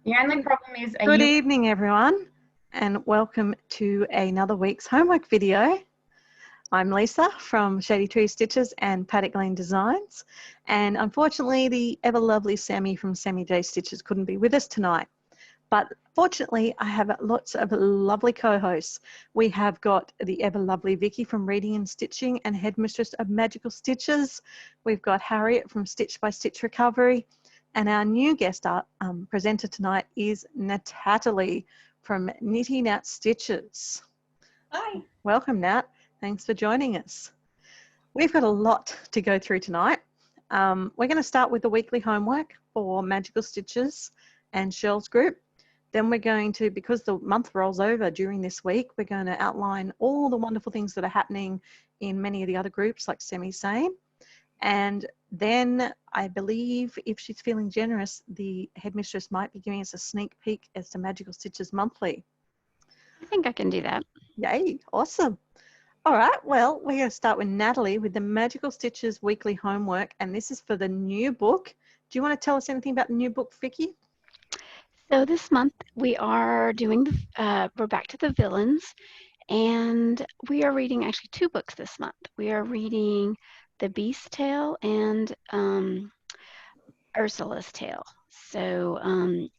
The only problem is, Good evening, everyone, and welcome to another week's homework video. I'm Lisa from Shady Tree Stitches and Paddock Lane Designs, and unfortunately the ever lovely Sami from Sami J Stitches couldn't be with us tonight. But fortunately, I have lots of lovely co-hosts. We have got the ever lovely Vicky from Reading and Stitching and Headmistress of Magical Stitches. We've got Harriet from Stitch by Stitch Recovery. And our new guest presenter tonight is Natalie from Nitty Nat Stitches. Hi. Welcome, Nat. Thanks for joining us. We've got a lot to go through tonight. We're going to start with the weekly homework for Magical Stitches and Shell's group. Then we're going to, because the month rolls over during this week, we're going to outline all the wonderful things that are happening in many of the other groups like SemiSane. And then I believe if she's feeling generous, the headmistress might be giving us a sneak peek as to Magical Stitches Monthly. I think I can do that. Yay, awesome. All right, well, we're going to start with Natalie with the Magical Stitches weekly homework, and this is for the new book. Do you want to tell us anything about the new book, Vicky? So this month we are doing, we're back to the villains, and we are reading actually two books this month. We are reading The Beast's Tale and Ursula's Tale. So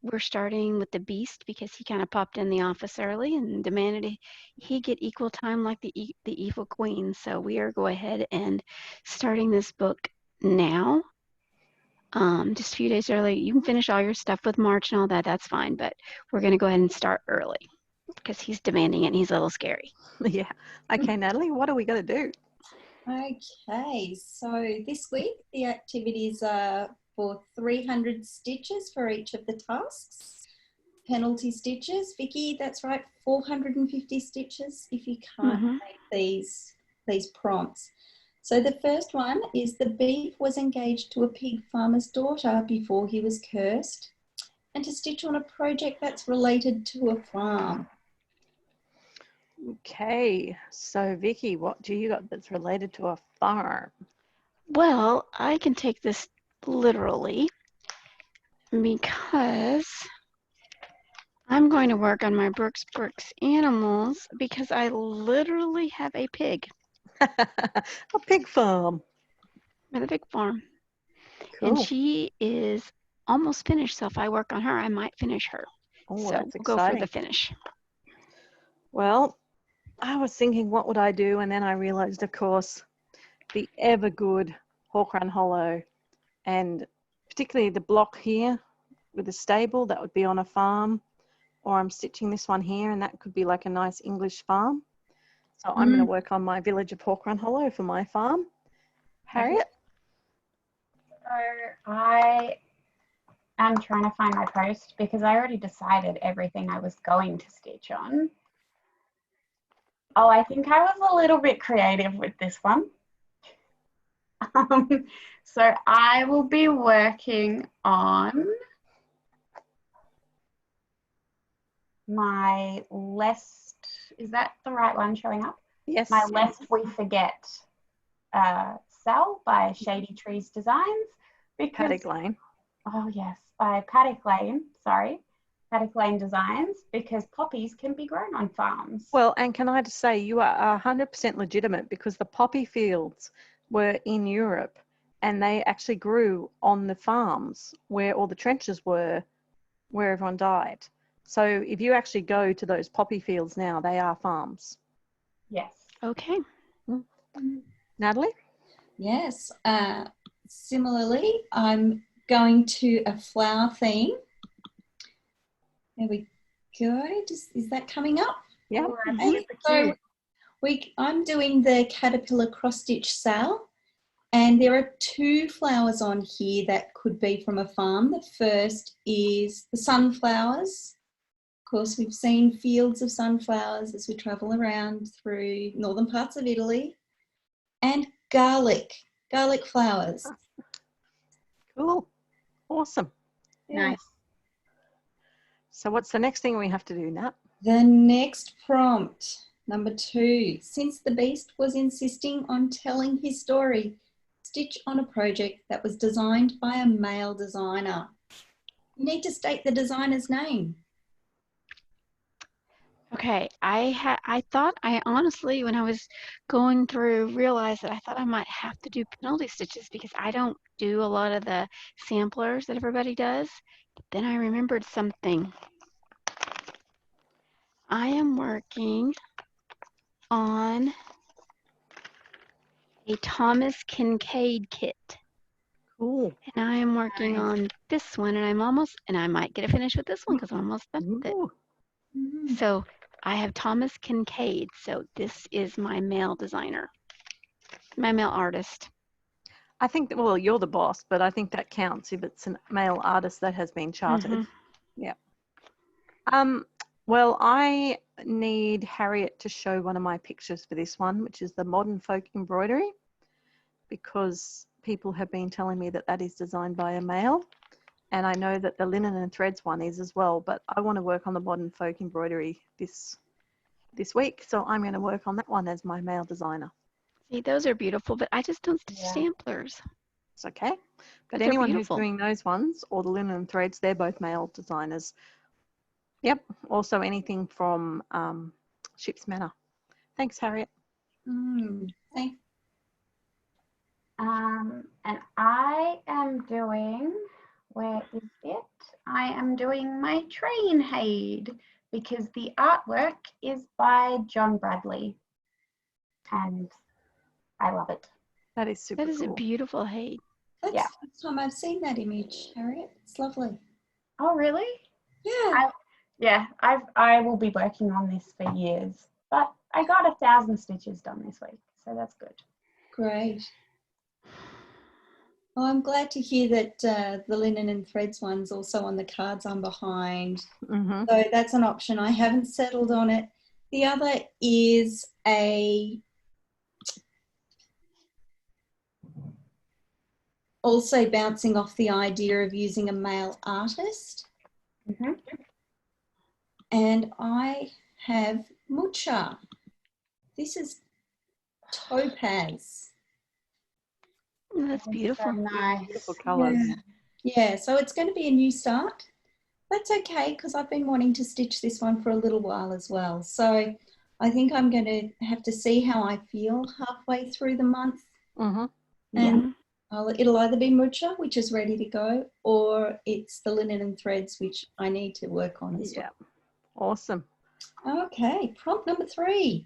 we're starting with the Beast because he kind of popped in the office early and demanded he get equal time like the evil queen. So we are go ahead and starting this book now. Just a few days early. You can finish all your stuff with March and all that. That's fine. But we're going to go ahead and start early because he's demanding it and he's a little scary. Yeah. Okay, Natalie, what are we going to do? Okay, so this week the activities are for 300 stitches for each of the tasks. Penalty stitches, Vicky, that's right, 450 stitches if you can't make these prompts. So the first one is the beef was engaged to a pig farmer's daughter before he was cursed, and to stitch on a project that's related to a farm. Okay, so Vicky, what do you got that's related to a farm? Well, I can take this literally because I'm going to work on my Brooks animals because I literally have a pig. A pig farm. With a pig farm. Cool. And she is almost finished, so if I work on her, I might finish her. Oh, so that's we'll go for the finish. Well, I was thinking, what would I do? And then I realized, of course, the ever good Hawk Run Hollow, and particularly the block here with the stable, that would be on a farm, or I'm stitching this one here, and that could be like a nice English farm. So I'm going to work on my village of Hawk Run Hollow for my farm. Harriet? So I am trying to find my post because I already decided everything I was going to stitch on. Oh, I think I was a little bit creative with this one. So I will be working on my lest, is that the right one showing up? Yes. My Lest We Forget cell by Shady Trees Designs. Paddock Lane. Oh yes, by Paddock Lane, sorry. Paddock Lane Designs, because poppies can be grown on farms. Well, and can I just say you are 100% legitimate, because the poppy fields were in Europe and they actually grew on the farms where all the trenches were, where everyone died. So if you actually go to those poppy fields now, they are farms. Yes. Okay. Natalie? Yes. Similarly, I'm going to a flower theme. There we go. Is that coming up? Yeah. So I'm doing the caterpillar cross stitch sale, and there are two flowers on here that could be from a farm. The first is the sunflowers. Of course, we've seen fields of sunflowers as we travel around through northern parts of Italy, and garlic flowers. Cool. Awesome. Yeah. Nice. So what's the next thing we have to do, Nat? The next prompt, number 2. Since the beast was insisting on telling his story, stitch on a project that was designed by a male designer. You need to state the designer's name. Okay, I thought I honestly, when I was going through, realized that I thought I might have to do penalty stitches because I don't do a lot of the samplers that everybody does. But then I remembered something. I am working on a Thomas Kincaid kit. Cool. And I am working on this one, and I might get to finish with this one because I'm almost done with it. Ooh. So I have Thomas Kincaid. So this is my male designer, my male artist. I think that, well, you're the boss, but I think that counts if it's a male artist that has been chartered. Mhm. Yeah. Well, I need Harriet to show one of my pictures for this one, which is the modern folk embroidery, because people have been telling me that that is designed by a male. And I know that the linen and threads one is as well, but I want to work on the modern folk embroidery this week. So I'm going to work on that one as my male designer. See, those are beautiful, but I just don't stitch samplers. It's okay. But They're anyone who's beautiful. doing those ones or the linen and threads, they're both male designers. Yep. Also anything from Ship's Manor. Thanks, Harriet. Thanks. And I am doing, where is it? I am doing my train Haid because the artwork is by John Bradley and I love it. That is super That is cool. a beautiful Haid. That's Yeah. the first time I've seen that image, Harriet. It's lovely. Oh, really? Yeah. I will be working on this for years, but I got 1,000 stitches done this week, so that's good. Great. Well, I'm glad to hear that the linen and threads one's also on the cards I'm behind. Mm-hmm. So that's an option. I haven't settled on it. The other is also bouncing off the idea of using a male artist. Mm-hmm. And I have Mucha. This is topaz. Oh, that's beautiful. So nice. Beautiful colours. Yeah, so it's going to be a new start. That's okay because I've been wanting to stitch this one for a little while as well. So I think I'm going to have to see how I feel halfway through the month. Mm-hmm. And it'll either be Mucha, which is ready to go, or it's the linen and threads, which I need to work on as well. Awesome. Okay, prompt number 3.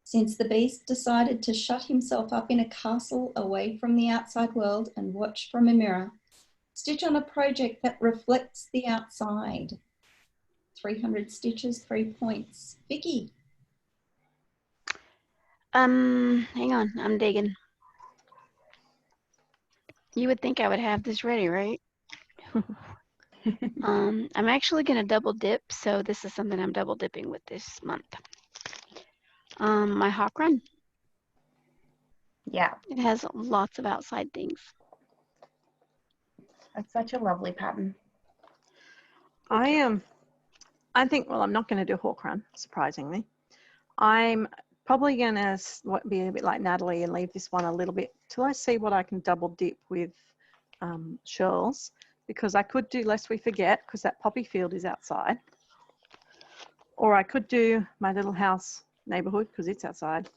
Since the beast decided to shut himself up in a castle away from the outside world and watch from a mirror, stitch on a project that reflects the outside. 300 stitches, 3 points. Vicky. Hang on, I'm digging. You would think I would have this ready, right? I'm actually going to double dip, so this is something I'm double dipping with this month. My hawk run. Yeah, It has lots of outside things. that's such a lovely pattern. I think, well, I'm not going to do hawk run, surprisingly. I'm probably going to be a bit like Natalie and leave this one a little bit till I see what I can double dip with shirls, because I could do Lest We Forget because that poppy field is outside. Or I could do My Little House Neighborhood because it's outside.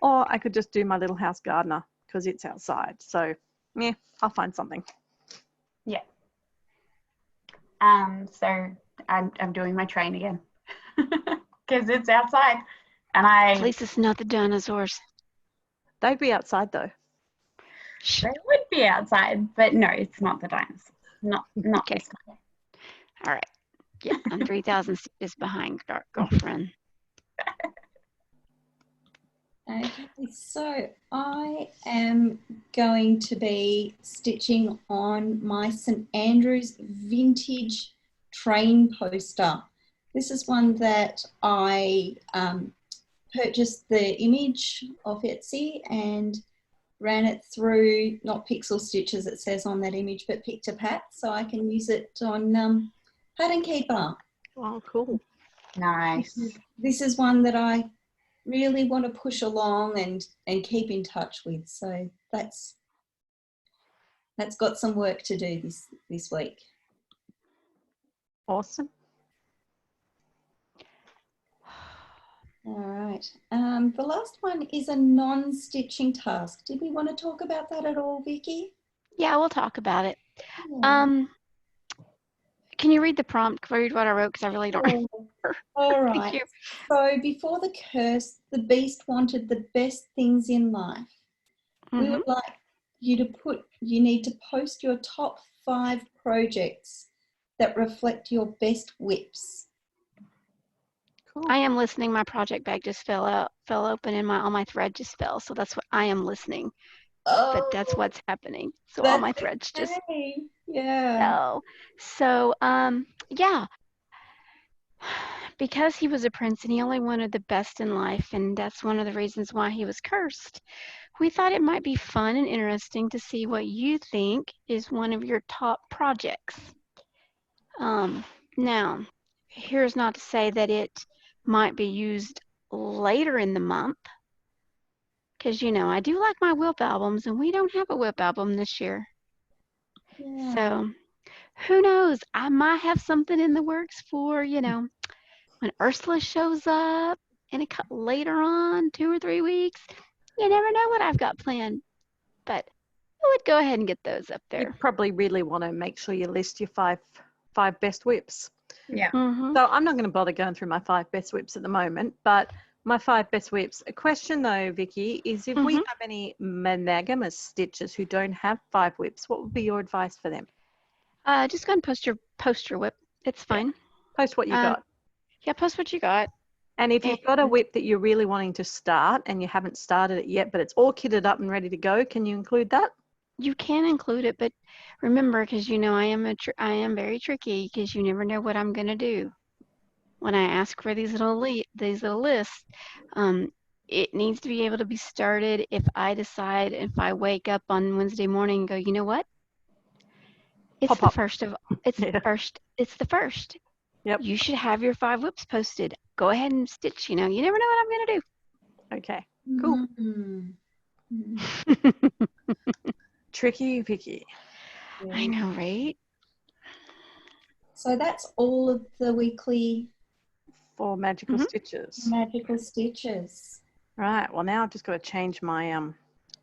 Or I could just do My Little House Gardener because it's outside. So, yeah, I'll find something. Yeah. So I'm doing my train again because it's outside, and At least it's not the dinosaurs. They'd be outside though. they would be outside, but no, it's not the dinosaurs. Not Okay. this one. All right. Yeah, I'm 3,000 stitches behind, girlfriend. Okay, so I am going to be stitching on my St Andrews vintage train poster. This is one that I purchased the image of Etsy and ran it through, not pixel stitch as it says on that image, but pick to pat, so I can use it on Pattern Keeper. Oh, cool. Nice. This is one that I really want to push along and keep in touch with. So that's got some work to do this week. Awesome. All right. The last one is a non-stitching task. Did we want to talk about that at all, Vicky? Yeah, we'll talk about it. Yeah. Can you read the prompt? Can I read what I wrote? Because I really don't remember. All Thank right. you. So before the curse, the beast wanted the best things in life. We would like you need to post your top 5 projects that reflect your best whips. Cool. I am listening. My project bag just fell open, and all my thread just fell. So that's what I am listening. But that's what's happening. So all my threads just fell. So yeah. Because he was a prince and he only wanted the best in life, and that's one of the reasons why he was cursed. We thought it might be fun and interesting to see what you think is one of your top projects. Now, here's not to say that it might be used later in the month, because I do like my WIP albums, and we don't have a WIP album this year. Yeah. So who knows? I might have something in the works for, when Ursula shows up and later on, 2 or 3 weeks. You never know what I've got planned. But I would go ahead and get those up there. You probably really want to make sure you list your five best whips. Yeah. So I'm not going to bother going through my 5 best whips at the moment, but my 5 best whips. A question though, Vicky, is if we have any monogamous stitchers who don't have 5 whips, what would be your advice for them? Just go and post your whip. It's fine. Yeah. Post what you got. Yeah, post what you got. And if you've got a whip that you're really wanting to start and you haven't started it yet, but it's all kitted up and ready to go, can you include that? You can include it, but remember, because I am very tricky, because you never know what I'm going to do. When I ask for these little lists, it needs to be able to be started if I wake up on Wednesday morning and go, you know what? It's the first. It's the first. Yep. You should have your 5 whips posted. Go ahead and stitch. You never know what I'm going to do. Okay, cool. Tricky Vicky. Yeah. I know, right? So that's all of the weekly 4 magical stitches. Magical stitches. Right. Well, now I've just got to change my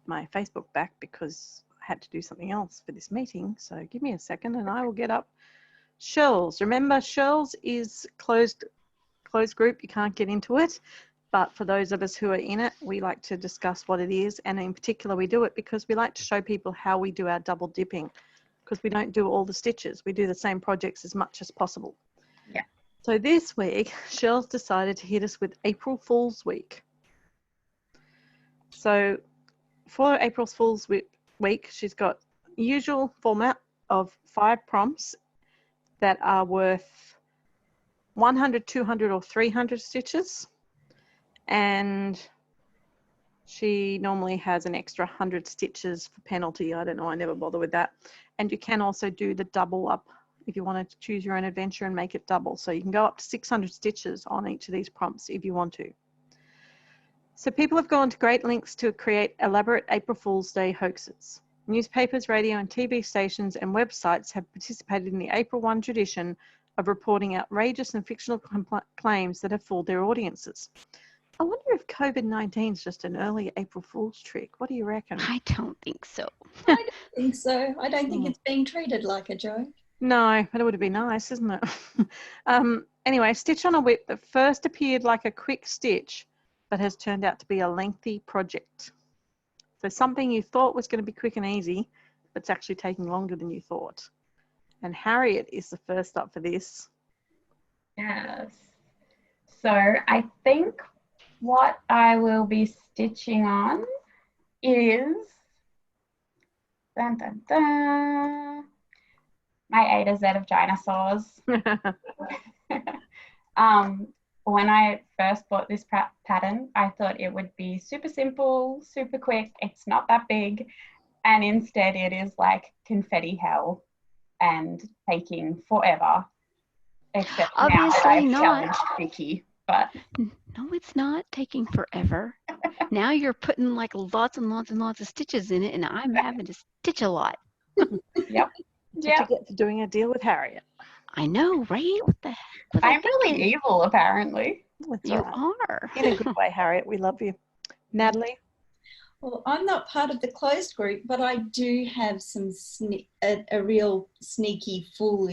my Facebook back because I had to do something else for this meeting. So give me a second and I will get up Shells. Remember, Shells is closed group. You can't get into it. But for those of us who are in it, we like to discuss what it is. And in particular, we do it because we like to show people how we do our double dipping, because we don't do all the stitches. We do the same projects as much as possible. Yeah. So this week, Shells decided to hit us with April Fool's Week. So for April Fool's Week, she's got usual format of 5 prompts that are worth 100, 200 or 300 stitches. And she normally has an extra 100 stitches for penalty. I don't know, I never bother with that. And you can also do the double up if you wanted to choose your own adventure and make it double. So you can go up to 600 stitches on each of these prompts if you want to. So people have gone to great lengths to create elaborate April Fool's Day hoaxes. Newspapers, radio and TV stations and websites have participated in the April 1 tradition of reporting outrageous and fictional claims that have fooled their audiences. I wonder if COVID-19 is just an early April Fool's trick. What do you reckon? I don't think so. I don't think so. I don't think it's being treated like a joke. No, but it would be nice, isn't it? Anyway, stitch on a whip that first appeared like a quick stitch, but has turned out to be a lengthy project. So something you thought was going to be quick and easy, but it's actually taking longer than you thought. And Harriet is the first up for this. Yes. So I think what I will be stitching on is dun, dun, dun, my A to Z of dinosaurs. When I first bought this pattern, I thought it would be super simple, super quick. It's not that big. And instead it is like confetti hell and taking forever. Except Obviously now that I've not. challenged Vicky. But no, it's not taking forever. Now you're putting like lots and lots and lots of stitches in it, and I'm having to stitch a lot. Yep. That's what you get for doing a deal with Harriet. I know, right? What the heck was I I'm really thinking? evil, apparently. That's You all right. are. In a good way, Harriet. We love you. Natalie? Well, I'm not part of the closed group, but I do have some a real sneaky fool,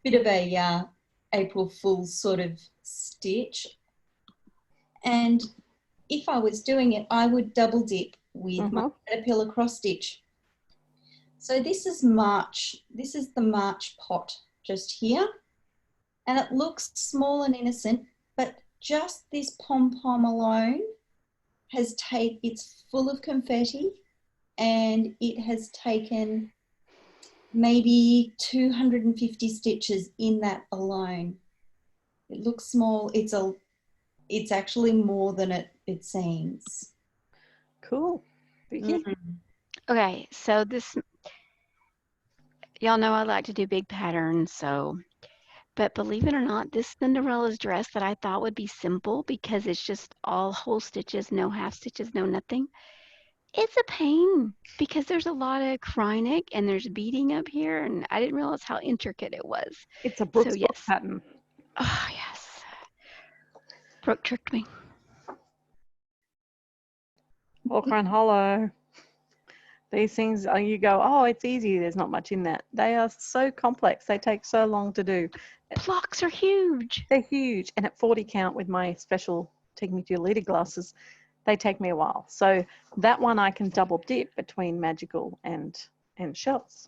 bit of a April Fool's sort of stitch. And if I was doing it, I would double dip with my caterpillar cross stitch. So this is March. This is the March pot just here. And it looks small and innocent, but just this pom-pom alone it's full of confetti, and it has taken maybe 250 stitches in that alone. It looks small. It's actually more than it seems. Cool. Vicky? Okay, so y'all know I like to do big patterns, but believe it or not, this Cinderella's dress that I thought would be simple because it's just all whole stitches, no half stitches, no nothing. It's a pain because there's a lot of Krynic and there's beading up here, and I didn't realize how intricate it was. It's a So Brooks yes. pattern. Oh, yes. Brooke tricked me. Walker Hollow. These things, you go, oh, it's easy. There's not much in that. They are so complex. They take so long to do. Blocks are huge. They're huge. And at 40 count with my special Take Me to Your Leader glasses, they take me a while. So that one I can double dip between magical and shells.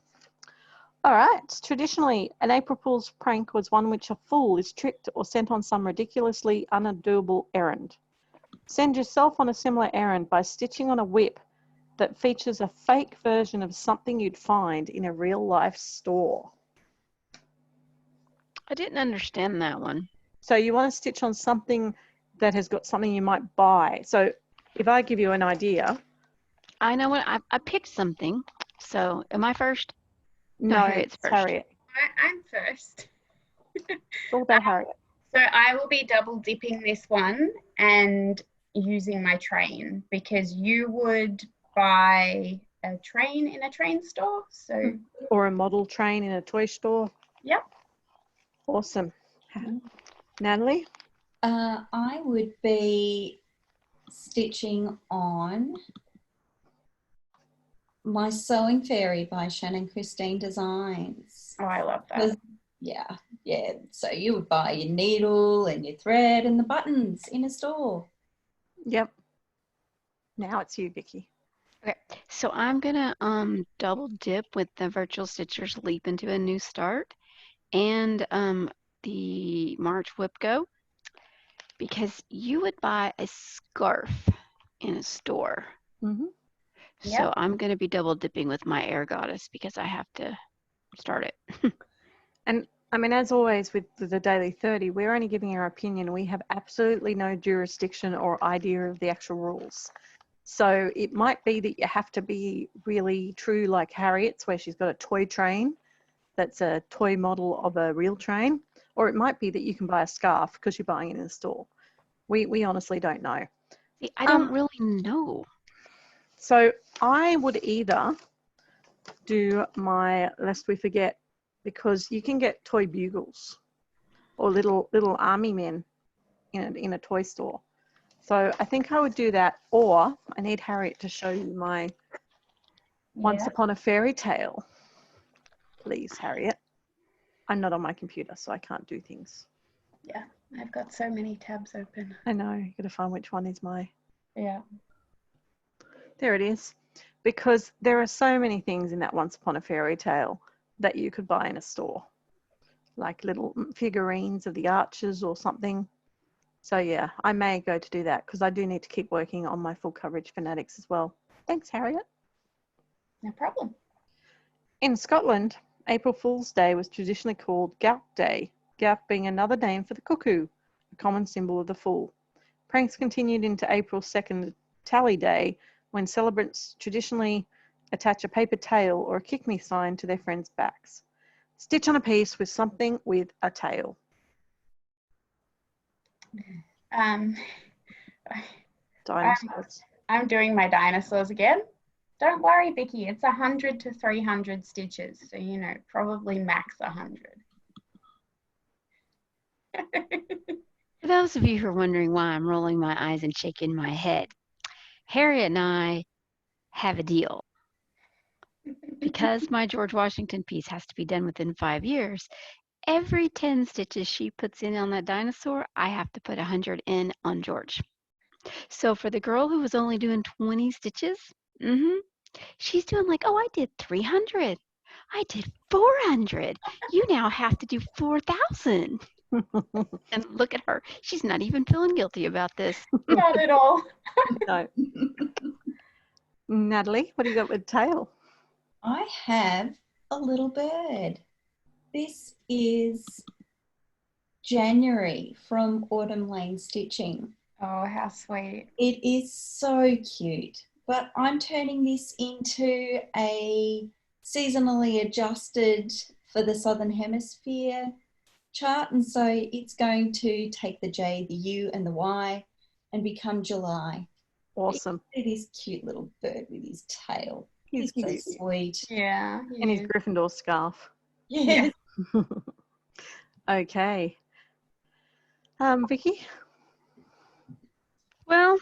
All right. Traditionally, an April Fool's prank was one which a fool is tricked or sent on some ridiculously undoable errand. Send yourself on a similar errand by stitching on a whip that features a fake version of something you'd find in a real life store. I didn't understand that one. So you want to stitch on something that has got something you might buy. So if I give you an idea. I know what, I picked something. So am I first? No, Harriet's it's first. Harriet. I'm first. It's all about Harriet. So I will be double dipping this one and using my train, because you would buy a train in a train store. So or a model train in a toy store. Yep. Awesome. Natalie? I would be stitching on My Sewing Fairy by Shannon Christine Designs. Oh, I love that. Yeah. So you would buy your needle and your thread and the buttons in a store. Yep. Now it's you, Vicky. Okay, so I'm gonna double dip with the Virtual Stitchers Leap into a New Start and the March WIPGO, because you would buy a scarf in a store. Mm-hmm. So I'm gonna be double dipping with my Air Goddess because I have to start it. And I mean, as always with the Daily 30, we're only giving our opinion. We have absolutely no jurisdiction or idea of the actual rules. So it might be that you have to be really true like Harriet's, where she's got a toy train that's a toy model of a real train, or it might be that you can buy a scarf because you're buying it in a store. We honestly don't know. See, I don't really know. So I would either do my, lest we forget, because you can get toy bugles or little army men in a toy store. So I think I would do that, or I need Harriet to show you my Once Upon a Fairy Tale. Please, Harriet. I'm not on my computer, so I can't do things. Yeah, I've got so many tabs open. I know, you gotta find which one is my... Yeah. There it is. Because there are so many things in that Once Upon a Fairy Tale that you could buy in a store, like little figurines of the archers or something. So yeah, I may go to do that because I do need to keep working on my full coverage fanatics as well. Thanks, Harriet. No problem. In Scotland, April Fool's Day was traditionally called Gowk Day, Gowk being another name for the cuckoo, a common symbol of the fool. Pranks continued into April 2nd, Tally Day, when celebrants traditionally attach a paper tail or a kick-me sign to their friends' backs. Stitch on a piece with something with a tail. Dinosaurs. I'm doing my dinosaurs again. Don't worry, Vicky, it's 100 to 300 stitches. So, probably max 100. For those of you who are wondering why I'm rolling my eyes and shaking my head, Harriet and I have a deal. Because my George Washington piece has to be done within 5 years, every 10 stitches she puts in on that dinosaur, I have to put 100 in on George. So for the girl who was only doing 20 stitches, she's doing like, oh, I did 300. I did 400. You now have to do 4,000. And look at her. She's not even feeling guilty about this. Not at all. No. Natalie, what do you got with tail? I have a little bird. This is January from Autumn Lane Stitching. Oh, how sweet. It is so cute, but I'm turning this into a seasonally adjusted for the Southern Hemisphere chart, and so it's going to take the J, the U and the Y and become July. Awesome. It is cute little bird with his tail. He's so cute. sweet. Yeah. And his Gryffindor scarf. Yes. Okay. Vicky? Well,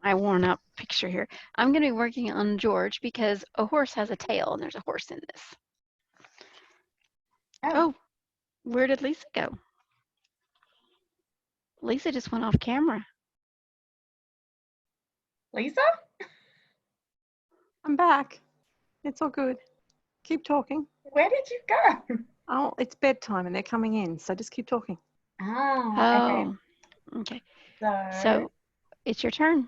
my worn out picture here. I'm going to be working on George because a horse has a tail and there's a horse in this. Oh, where did Lisa go? Lisa just went off camera. Lisa? I'm back. It's all good. Keep talking. Where did you go? Oh, it's bedtime and they're coming in, so just keep talking. Ah, Okay. okay. So it's your turn.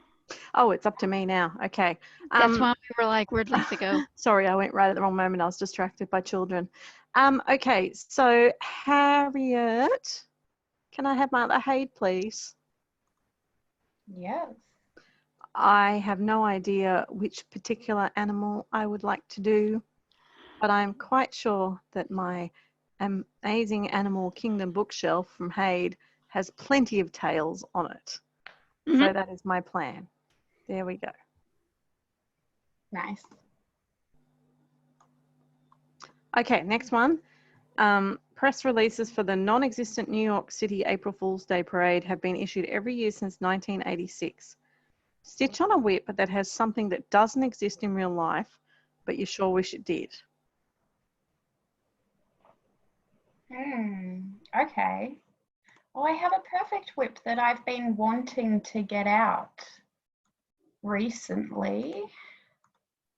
Oh, it's up to me now. Okay. That's why we were like, where'd Lisa go? Sorry, I went right at the wrong moment. I was distracted by children. Okay, so Harriet, can I have my other Haid, please? Yes. I have no idea which particular animal I would like to do, but I'm quite sure that my amazing Animal Kingdom bookshelf from Haid has plenty of tails on it. So that is my plan. There we go. Nice. Okay, next one. Press releases for the non-existent New York City April Fool's Day Parade have been issued every year since 1986. Stitch on a whip that has something that doesn't exist in real life, but you sure wish it did. Okay. Well, I have a perfect whip that I've been wanting to get out recently.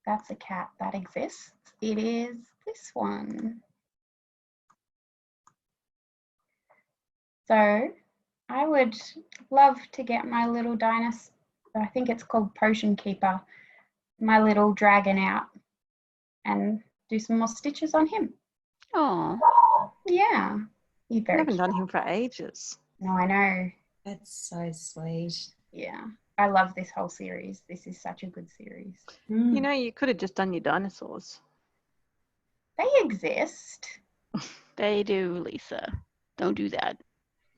That's a cat that exists. It is this one. So I would love to get my little dinosaur, I think it's called Potion Keeper, my little dragon out and do some more stitches on him. Oh. Yeah. He's I very haven't cute. done him for ages. No, I know. That's so sweet. Yeah. I love this whole series. This is such a good series. You know, you could have just done your dinosaurs. They exist. They do, Lisa. Don't do that.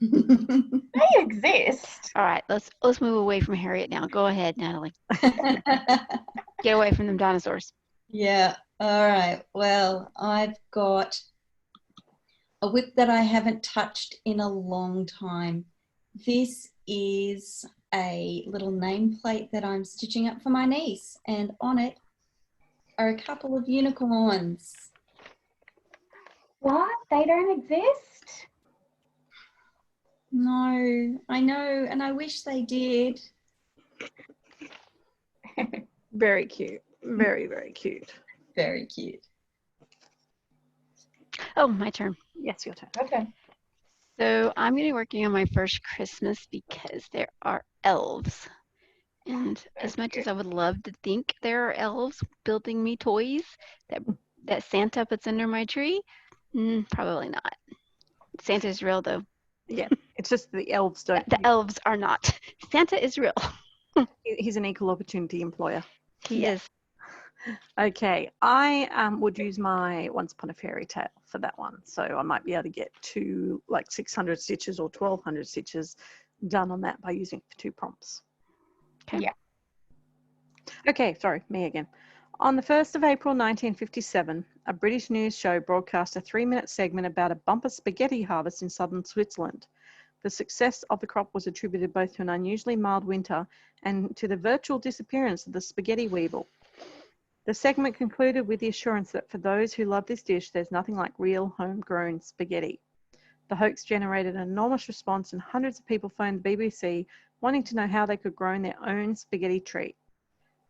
They exist. All right, let's move away from Harriet now. Go ahead, Natalie. Get away from them dinosaurs. Yeah. All right. Well, I've got a whip that I haven't touched in a long time. This is a little nameplate that I'm stitching up for my niece, and on it are a couple of unicorns. What? They don't exist? No, I know, and I wish they did. Very cute. Very, very cute. Very cute. Oh, my turn. Yes, your turn. Okay. So I'm going to be working on my first Christmas because there are elves. And as much as I would love to think there are elves building me toys that Santa puts under my tree, probably not. Santa's real, though. Yeah, it's just the elves don't. The elves are not. Santa is real. He's an equal opportunity employer. He is. Okay, I would use my Once Upon a Fairy Tale for that one. So I might be able to get to like 600 stitches or 1200 stitches done on that by using it for 2 prompts. Okay. Yeah. Okay, sorry, me again. On the 1st of April 1957, a British news show broadcast a 3-minute segment about a bumper spaghetti harvest in southern Switzerland. The success of the crop was attributed both to an unusually mild winter and to the virtual disappearance of the spaghetti weevil. The segment concluded with the assurance that for those who love this dish, there's nothing like real homegrown spaghetti. The hoax generated an enormous response and hundreds of people phoned the BBC wanting to know how they could grow their own spaghetti tree.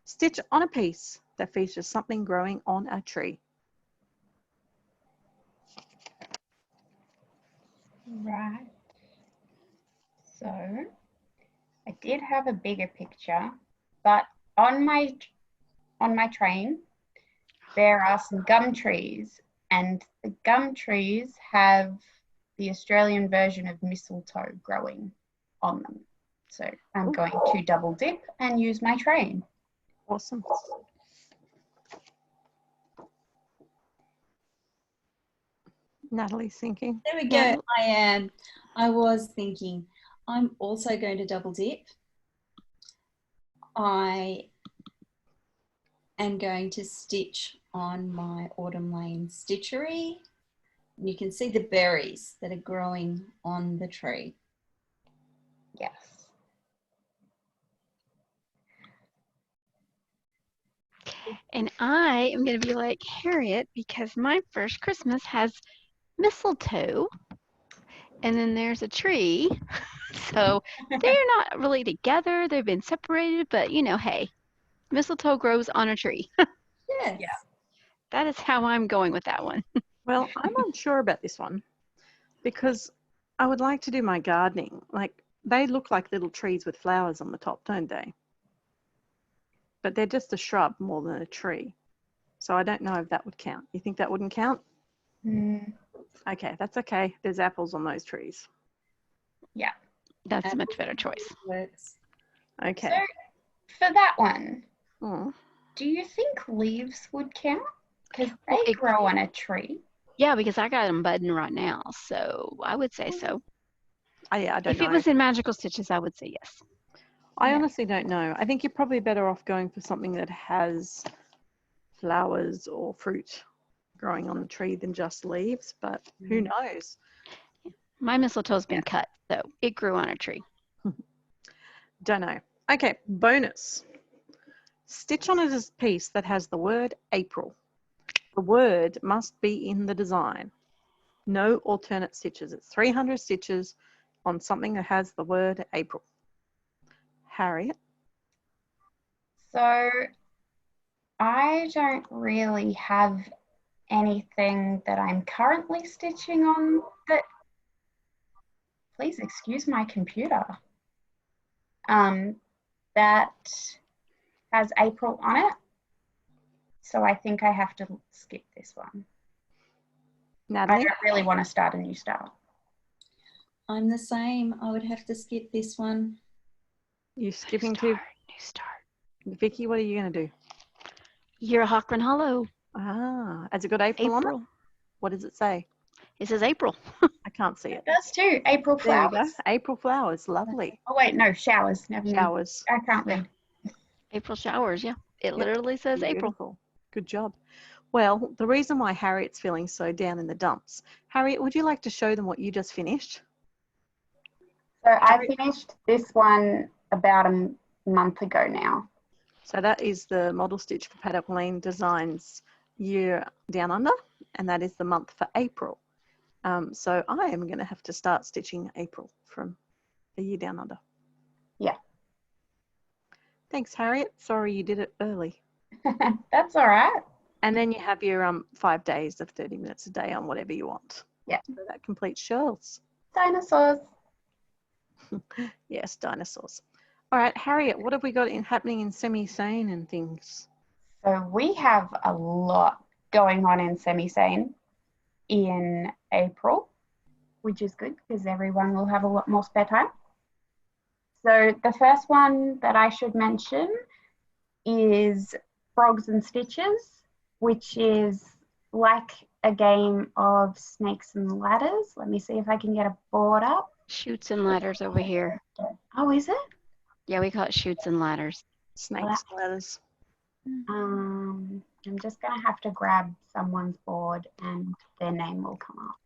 Stitch on a piece that features something growing on a tree. Right. So I did have a bigger picture, but on my train there are some gum trees, and the gum trees have the Australian version of mistletoe growing on them. So I'm going to double dip and use my train. Awesome. Natalie's thinking. There we go. I was thinking. I'm also going to double dip. I am going to stitch on my Autumn Lane stitchery. And you can see the berries that are growing on the tree. Yes. And I am going to be like Harriet because my first Christmas has mistletoe and then there's a tree. So they're not really together. They've been separated, but you know, hey, mistletoe grows on a tree. Yes. Yeah. That is how I'm going with that one. Well, I'm unsure about this one because I would like to do my gardening. Like, they look like little trees with flowers on the top, don't they? But they're just a shrub more than a tree. So I don't know if that would count. You think that wouldn't count? Mm. Okay, that's okay. There's apples on those trees. Yeah. That's a much better choice. Works. Okay. So for that one, Oh. do you think leaves would count? Because they grow on a tree. Yeah, because I got them budding right now. So I would say so. Yeah, I don't If know. it was in Magical Stitches, I would say yes. I honestly don't know. I think you're probably better off going for something that has flowers or fruit growing on the tree than just leaves, but who knows? My mistletoe's been cut, so it grew on a tree. Don't know. Okay, bonus. Stitch on a piece that has the word April. The word must be in the design. No alternate stitches. It's 300 stitches on something that has the word April. Harriet? So I don't really have anything that I'm currently stitching on that, please excuse my computer, that has April on it. So I think I have to skip this one. Natalie? I don't really want to start a new start. I'm the same. I would have to skip this one. You're skipping New start. Vicky, what are you going to do? You're a Hockman Hollow. Ah, has it got April on it? What does it say? It says April. I can't see it. It does too. April flowers. There we go. April flowers. Lovely. Oh wait, no, showers. Never mind. Showers. I can't read. April showers, yeah. It literally says April. Beautiful. Good job. Well, the reason why Harriet's feeling so down in the dumps. Harriet, would you like to show them what you just finished? So I finished this one about a month ago now. So that is the model stitch for Paddock Lane Designs Year Down Under, and that is the month for April. So I am going to have to start stitching April from the Year Down Under. Yeah. Thanks, Harriet. Sorry you did it early. That's all right. And then you have your 5 days of 30 minutes a day on whatever you want. Yeah. So that completes Shirl's. Dinosaurs. Yes, dinosaurs. All right, Harriet, what have we got happening in SemiSane and things? So we have a lot going on in SemiSane in April, which is good because everyone will have a lot more spare time. So the first one that I should mention is Frogs and Stitches, which is like a game of snakes and ladders. Let me see if I can get a board up. Chutes and ladders over here. Oh, is it? Yeah, we call it chutes and ladders. Snakes, ladders. I'm just going to have to grab someone's board and their name will come up.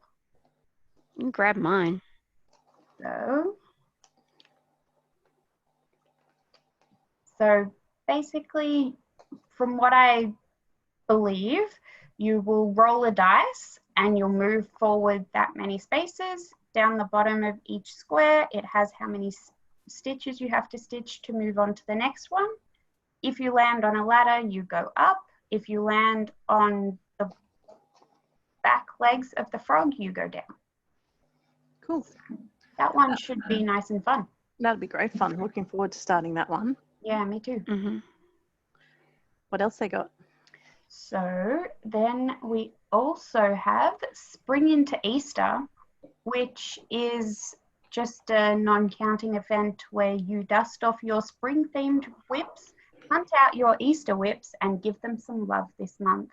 You can grab mine. So basically, from what I believe, you will roll a dice and you'll move forward that many spaces. Down the bottom of each square, it has how many stitches you have to stitch to move on to the next one. If you land on a ladder, you go up. If you land on the back legs of the frog, you go down. Cool. That one should be nice and fun. That'll be great fun. Looking forward to starting that one. Yeah, me too. What else they got? So then we also have Spring into Easter, which is just a non-counting event where you dust off your spring-themed whips, hunt out your Easter whips, and give them some love this month.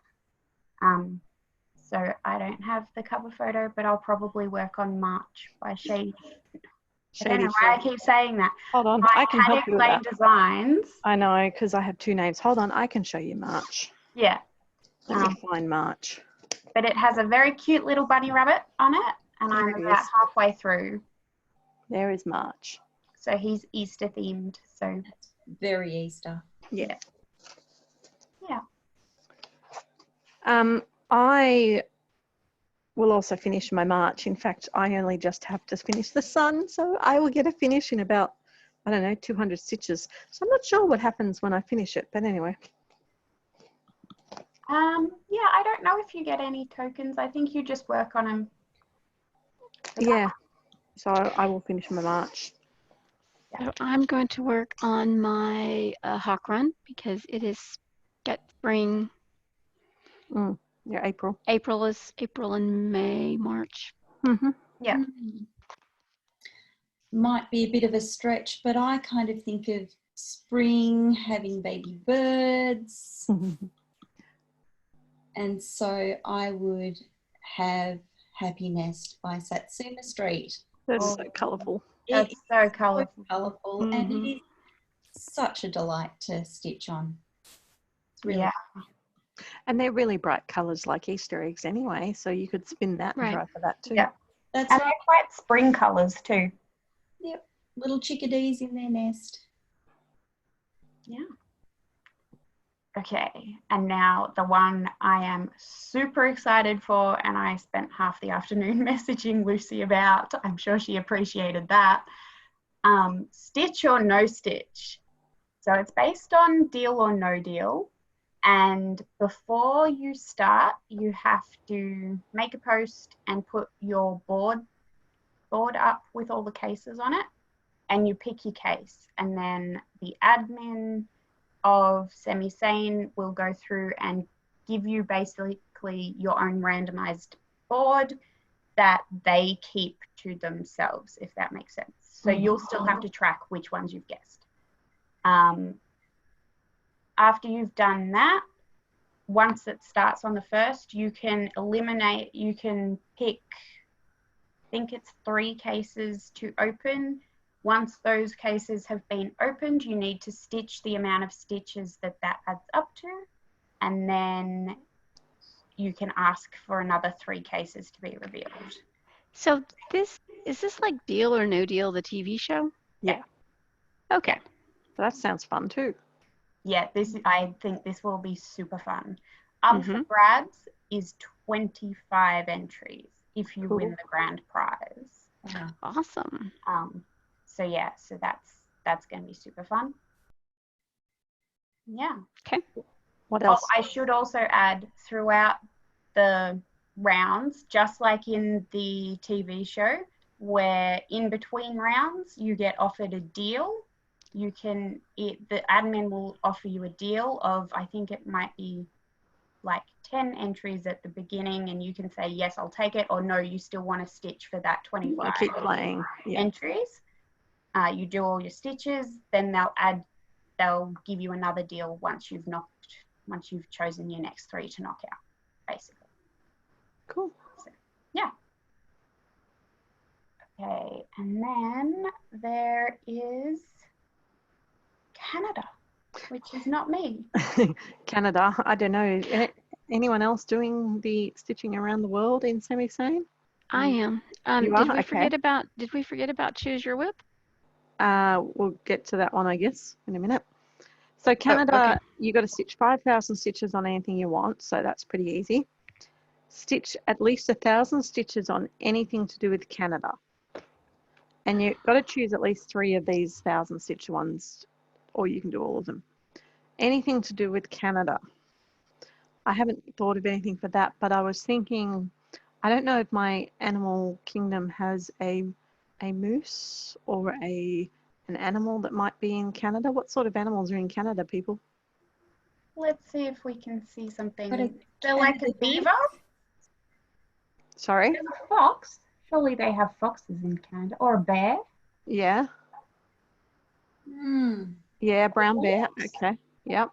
So I don't have the cover photo, but I'll probably work on March by Shady. I don't know why I keep saying that. Hold on, By I can help you with Paddock Lane that. Designs. I know, because I have two names. Hold on, I can show you March. Yeah. Let me find March. But it has a very cute little bunny rabbit on it, and There I'm it about is. halfway through. There is March. So he's Easter themed. So Very Easter. Yeah. Yeah. I will also finish my March. In fact, I only just have to finish the sun, so I will get a finish in about, I don't know, 200 stitches. So I'm not sure what happens when I finish it, but anyway. Yeah, I don't know if you get any tokens. I think you just work on them. Yeah. So I will finish my March. So I'm going to work on my hawk run because it is got spring. Yeah, April. April and May, March. Yeah. Might be a bit of a stretch, but I kind of think of spring having baby birds. And so I would have Happy Nest by Satsuma Street. That's so colourful. That's so colourful. Colourful, and it is such a delight to stitch on. It's really And they're really bright colours like Easter eggs anyway, so you could spin that and try for that too. Yeah. That's And right. they're quite spring colours too. Yep. Little chickadees in their nest. Yeah. Okay, and now the one I am super excited for, and I spent half the afternoon messaging Lucy about. I'm sure she appreciated that. Stitch or no stitch. So it's based on Deal or No Deal. And before you start, you have to make a post and put your board up with all the cases on it, and you pick your case. And then the admin of SemiSane will go through and give you basically your own randomized board that they keep to themselves, if that makes sense. So you'll still have to track which ones you've guessed. After you've done that, once it starts on the first, you can pick, I think it's 3 cases to open. Once those cases have been opened, you need to stitch the amount of stitches that adds up to, and then you can ask for another 3 cases to be revealed. So is this like Deal or No Deal, the TV show? Yeah. Okay. So that sounds fun too. Yeah, I think this will be super fun. For grabs is 25 entries if you win the grand prize. Awesome. So yeah, so that's going to be super fun. Yeah. Okay. What else? I should also add, throughout the rounds, just like in the TV show, where in between rounds you get offered a deal. The admin will offer you a deal of, I think it might be like 10 entries at the beginning, and you can say, yes, I'll take it, or no, you still want to stitch for that 25 keep playing. entries. You do all your stitches, then they'll give you another deal once you've chosen your next 3 to knock out, basically. Cool. So, yeah. Okay, and then there is Canada. which is not me. Canada. I don't know. Anyone else doing the stitching around the world in SemiSane? I am. You Did are? we Okay. forget about choose your whip? We'll get to that one, I guess, in a minute. So Canada, okay. you got to stitch 5,000 stitches on anything you want, so that's pretty easy. Stitch at least 1,000 stitches on anything to do with Canada. And you've got to choose at least 3 of these 1,000 stitch ones, or you can do all of them. Anything to do with Canada. I haven't thought of anything for that, but I was thinking, I don't know if my animal kingdom has a moose or an animal that might be in Canada. What sort of animals are in Canada, people? Let's see if we can see Got a something. They're like a Canada beaver. Sorry? There's a fox. Surely they have foxes in Canada. Or a bear. Yeah. Hmm. Yeah, brown bear. Okay. Yep.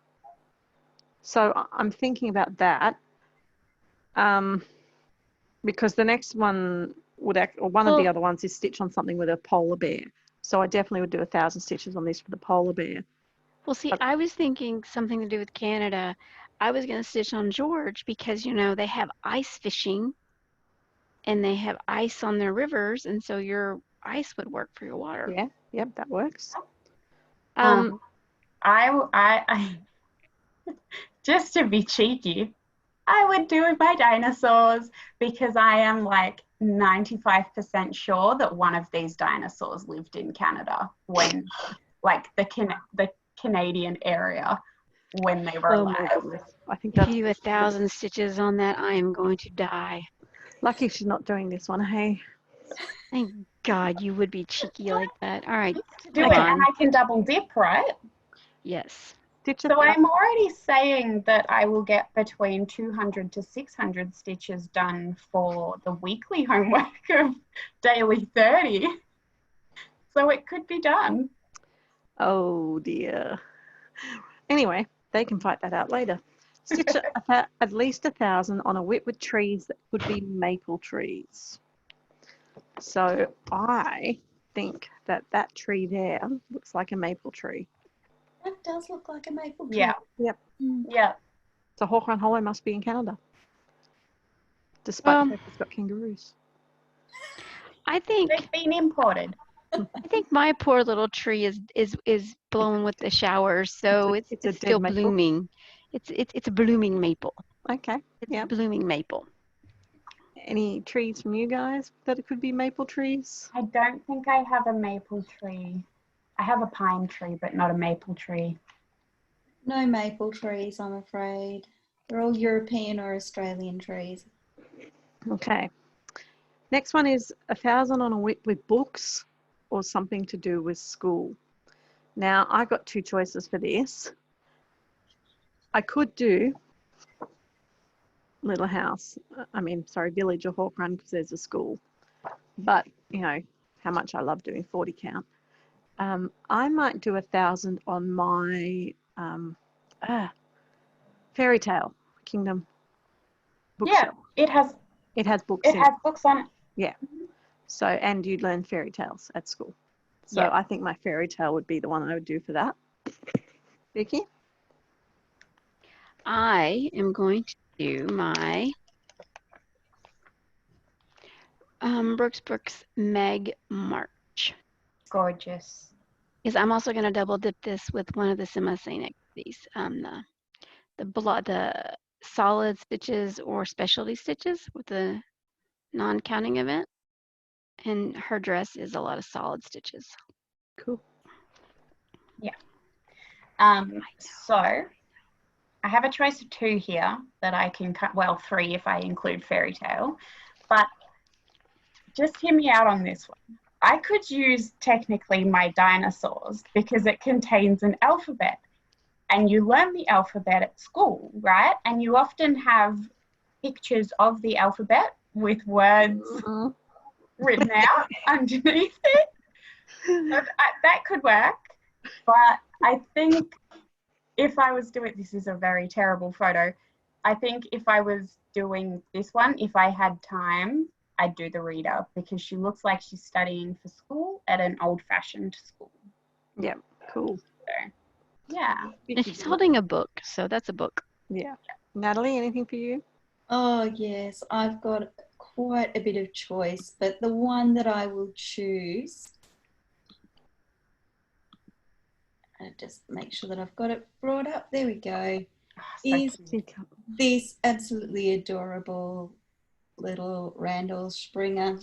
So I'm thinking about that. Because the next one would act, or one of the other ones is stitch on something with a polar bear. So I definitely would do 1,000 stitches on this for the polar bear. Well, see, I was thinking something to do with Canada. I was going to stitch on George because, you know, they have ice fishing and they have ice on their rivers. And so your ice would work for your water. Yeah, yep, that works. I just to be cheeky, I would do with my dinosaurs because I am like 95% sure that one of these dinosaurs lived in Canada when, like the Canadian area when they were alive. My goodness. I think If that's you do 1,000 stitches on that, I am going to die. lucky she's not doing this one, hey? Thank God you would be cheeky like that. All right. Do it, and I can double dip, right? Yes. So I'm already saying that I will get between 200 to 600 stitches done for the weekly homework of daily 30. So it could be done. Oh dear. Anyway, they can fight that out later. Stitch at least 1,000 on a whip with trees that could be maple trees. So I think that tree there looks like a maple tree. That does look like a maple tree. Yeah. Yep. Yeah. So Hawthorne Hollow must be in Canada, despite the fact it's got kangaroos. I think they've been imported. I think my poor little tree is blown with the showers, so it's still blooming. It's a blooming maple. Okay. It's a blooming maple. Any trees from you guys that it could be maple trees? I don't think I have a maple tree. I have a pine tree, but not a maple tree. No maple trees, I'm afraid. They're all European or Australian trees. Okay. Next one is 1,000 on a whip with books or something to do with school. Now, I got 2 choices for this. I could do Little House, Village or Hawk Run because there's a school. But, you know, how much I love doing 40 count. I might do 1,000 on my Fairy Tale Kingdom bookshelf. Yeah, it has books. It has books on it. Yeah. So, and you'd learn fairy tales at school. So yeah. I think my fairy tale would be the one I would do for that. Vicky? I am going to do my Brooks Meg March. Gorgeous. Because I'm also going to double dip this with one of the SemiSane activities, the solid stitches or specialty stitches with the non-counting event. And her dress is a lot of solid stitches. Cool. Yeah. So I have a choice of 2 here that I can cut, well, 3 if I include Fairy Tale, but just hear me out on this one. I could use technically my dinosaurs because it contains an alphabet, and you learn the alphabet at school, right? And you often have pictures of the alphabet with words written out underneath it. So that could work, but I think if I was doing, this is a very terrible photo, I think if I was doing this one, if I had time, I'd do the reader because she looks like she's studying for school at an old-fashioned school. Yeah, cool. So, Yeah. And she's holding a book, so that's a book. Yeah. Natalie, anything for you? Oh, yes, I've got quite a bit of choice, but the one that I will choose, just make sure that I've got it brought up. There we go. Oh, so Is cute. this absolutely adorable little Randall Springer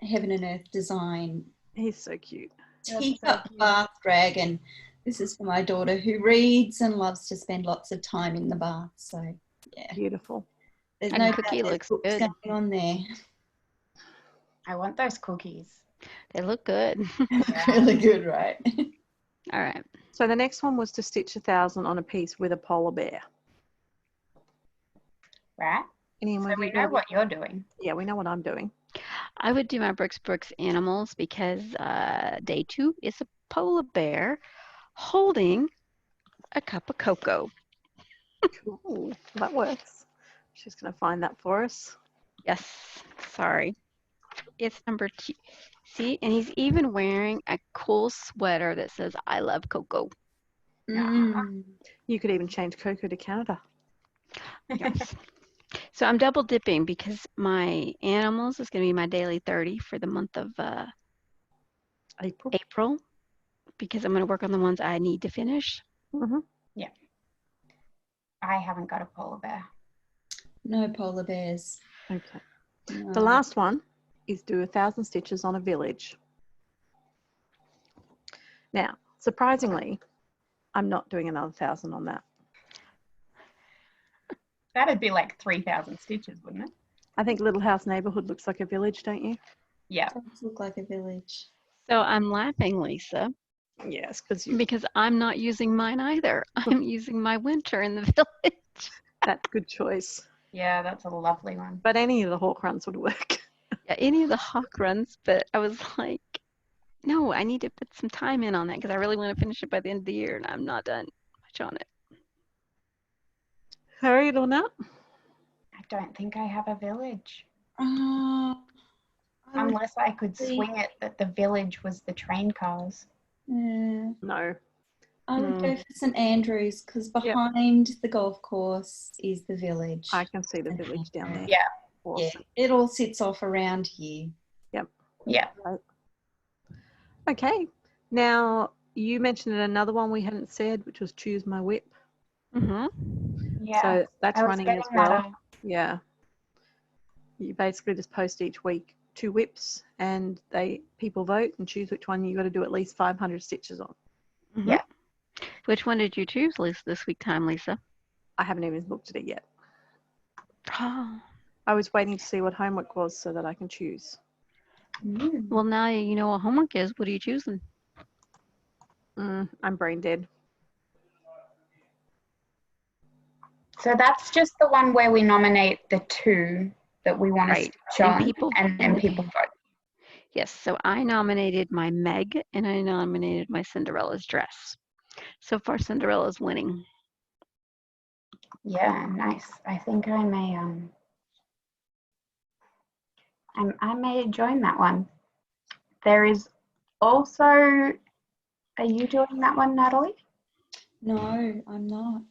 Heaven and Earth design He's so cute. That's teacup so cute. bath dragon. This is for my daughter who reads and loves to spend lots of time in the bath. So yeah, Beautiful. there's And no Cookie doubt there's looks books good. going on there. I want those cookies. They look good. Really good, right? All right. So the next one was to stitch 1,000 on a piece with a polar bear. Right? Anyone So we know what you're doing. Yeah, we know what I'm doing. I would do my Brooks animals because day 2 is a polar bear holding a cup of cocoa. Cool. That works. She's going to find that for us. Yes, sorry. It's number 2. See, and he's even wearing a cool sweater that says, I love cocoa. Mm. You could even change Coco to Canada. Yes. So I'm double dipping because my animals is going to be my daily 30 for the month of April because I'm going to work on the ones I need to finish. Mm-hmm. Yeah. I haven't got a polar bear. No polar bears. Okay. No. The last one is do 1,000 stitches on a village. Now, surprisingly, I'm not doing another 1,000 on that. That'd be like 3,000 stitches, wouldn't it? I think Little House Neighborhood looks like a village, don't you? Yeah. Does look like a village. So I'm laughing, Lisa, Yes, because because I'm not using mine either. I'm using my winter in the village. that's a good choice. Yeah, that's a lovely one. But any of the hawk runs would work. Yeah, any of the hawk runs, but I was like, no, I need to put some time in on that because I really want to finish it by the end of the year and I'm not done much on it. Hurry it or not? I don't think I have a village. I would Unless I could see- swing it that the village was the train cars. Yeah. No. I would go for St Andrews because behind the golf course is the village. I can see the village down there. Yeah. Awesome. Yeah, it all sits off around here. Yeah. Right. Okay. Now, you mentioned another one we hadn't said, which was choose my whip. Mm-hmm. Yeah. So that's I was running as getting that well. up. Yeah. You basically just post each week 2 whips and people vote and choose which one you got to do at least 500 stitches on. Mm-hmm. Yeah. Which one did you choose, Lisa, this week time, Lisa? I haven't even looked at it yet. Oh, I was waiting to see what homework was so that I can choose. well, now you know what homework is. What are you choosing? I'm brain dead. So that's just the one where we nominate the 2 that we want Right. to stitch on, And and people vote. Yes, so I nominated my Meg and I nominated my Cinderella's dress. So far, Cinderella's winning. Yeah, nice. I think I may I may join that one. There is also, are you doing that one, Natalie? No, I'm not.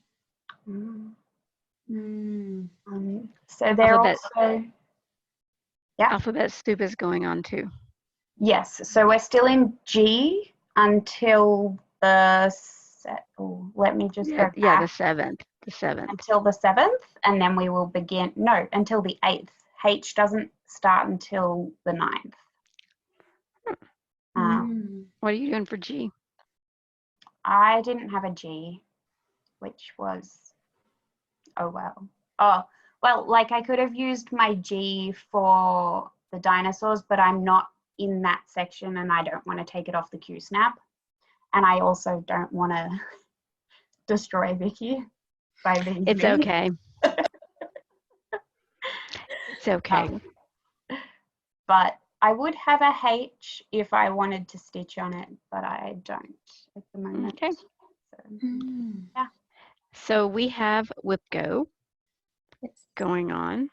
So they're Alphabet. also, yeah. Alphabet Soup is going on too. Yes, so we're still in G until the let me just go Yeah, back. the 7th. The 7th. Until the 7th, and then we will begin, no, until the 8th. H doesn't start until the 9th. What are you doing for G? I didn't have a G, which was, oh well. Oh, well, like I could have used my G for the dinosaurs, but I'm not in that section and I don't want to take it off the Q snap. And I also don't want to destroy Vicky by being It's mean. okay. It's okay. But I would have a H if I wanted to stitch on it, but I don't at the moment. Okay. So, yeah. So we have WIPGO going on.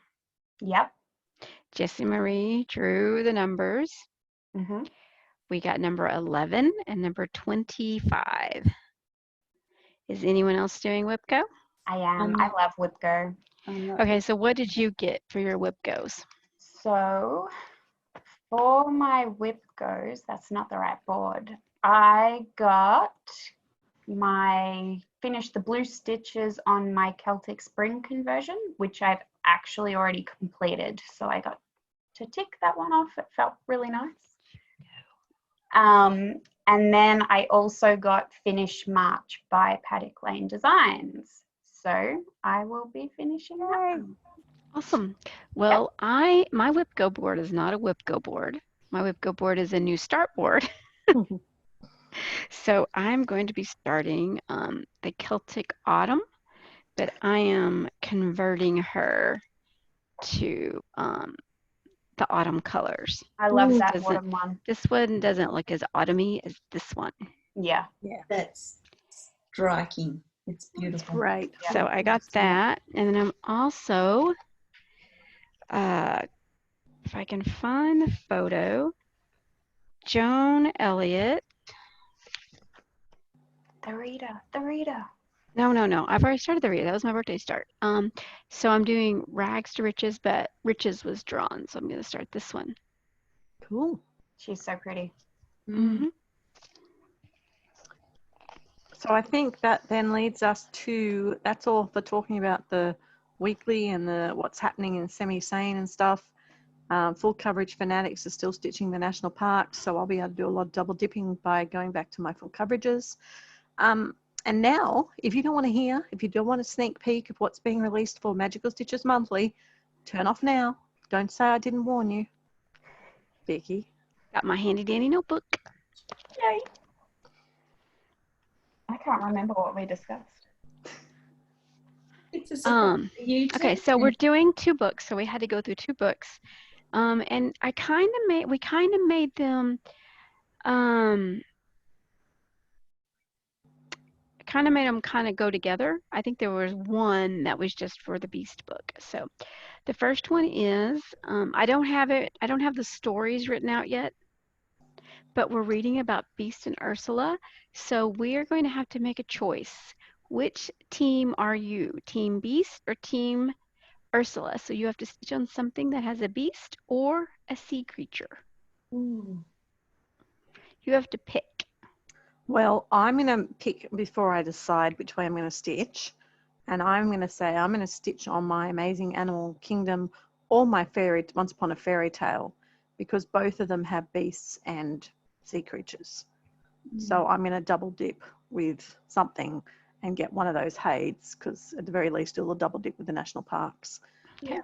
Yep. Jessie Marie drew the numbers. Mm-hmm. We got number 11 and number 25. Is anyone else doing WIPGO? I am. I love WIPGO. Okay, so what did you get for your WIPGOs? So for my WIPGOs, that's not the right board. I finished the blue stitches on my Celtic Spring conversion, which I've actually already completed. So I got to tick that one off. It felt really nice. And then I also got Finish March by Paddock Lane Designs. So I will be finishing that one. Awesome. Well, my WIPGO board is not a WIPGO board. My WIPGO board is a new start board. So I'm going to be starting the Celtic Autumn, but I am converting her to the autumn colors. I love Ooh, that autumn one. This one doesn't look as autumny as this one. Yeah. That's striking. It's beautiful. Great. So I got that, and then I'm also, if I can find the photo, Joan Elliott. The reader. No. I've already started the read. That was my birthday start. So I'm doing Rags to Riches, but Riches was drawn, so I'm going to start this one. Cool. She's so pretty. Mm-hmm. So I think that then leads us to, that's all for talking about the weekly and the what's happening in SemiSane and stuff. Full coverage fanatics are still stitching the national parks, so I'll be able to do a lot of double dipping by going back to my full coverages. And now, if you don't want to hear, if you don't want a sneak peek of what's being released for Magical Stitches Monthly, turn off now. Don't say I didn't warn you. Vicky. Got my handy dandy notebook. Yay. I can't remember what we discussed. It's a surprise for you too. Okay, so we're doing 2 books, so we had to go through 2 books. And we kind of made them, kind of go together. I think there was one that was just for the Beast book. So the first one is, I don't have the stories written out yet, but we're reading about Beast and Ursula. So we are going to have to make a choice. Which team are you? Team Beast or Team Ursula? So you have to stitch on something that has a beast or a sea creature. Ooh. You have to pick. Well, I'm going to pick before I decide which way I'm going to stitch. And I'm going to say I'm going to stitch on my Amazing Animal Kingdom or my Once Upon a Fairy Tale, because both of them have beasts and sea creatures. So I'm going to double dip with something and get one of those Hades, because at the very least it'll double dip with the national parks. Yeah.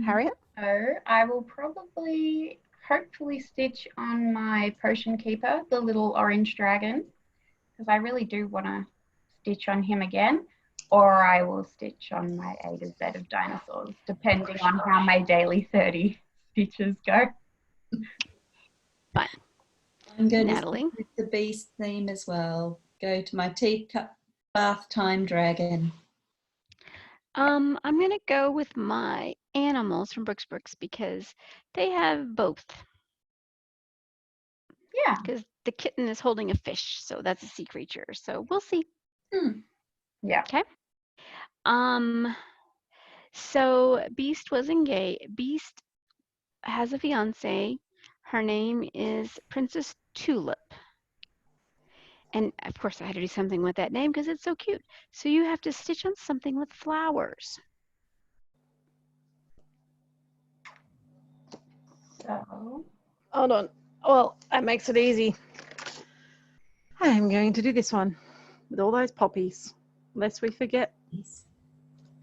Harriet? So I will probably hopefully stitch on my Potion Keeper, the little orange dragon, because I really do want to stitch on him again, or I will stitch on my A to Z of dinosaurs, depending on how my daily 30 stitches go. Fine. I'm going Natalie? to stick with the beast theme as well. Go to my teacup bath time dragon. I'm going to go with my animals from Brooks because they have both. Yeah. Because the kitten is holding a fish, so that's a sea creature. So we'll see. Yeah. Okay. So Beast was engaged. Beast has a fiance. Her name is Princess Tulip. And of course, I had to do something with that name because it's so cute. So you have to stitch on something with flowers. So Hold on. Well, that makes it easy. I'm going to do this one with all those poppies, lest we forget.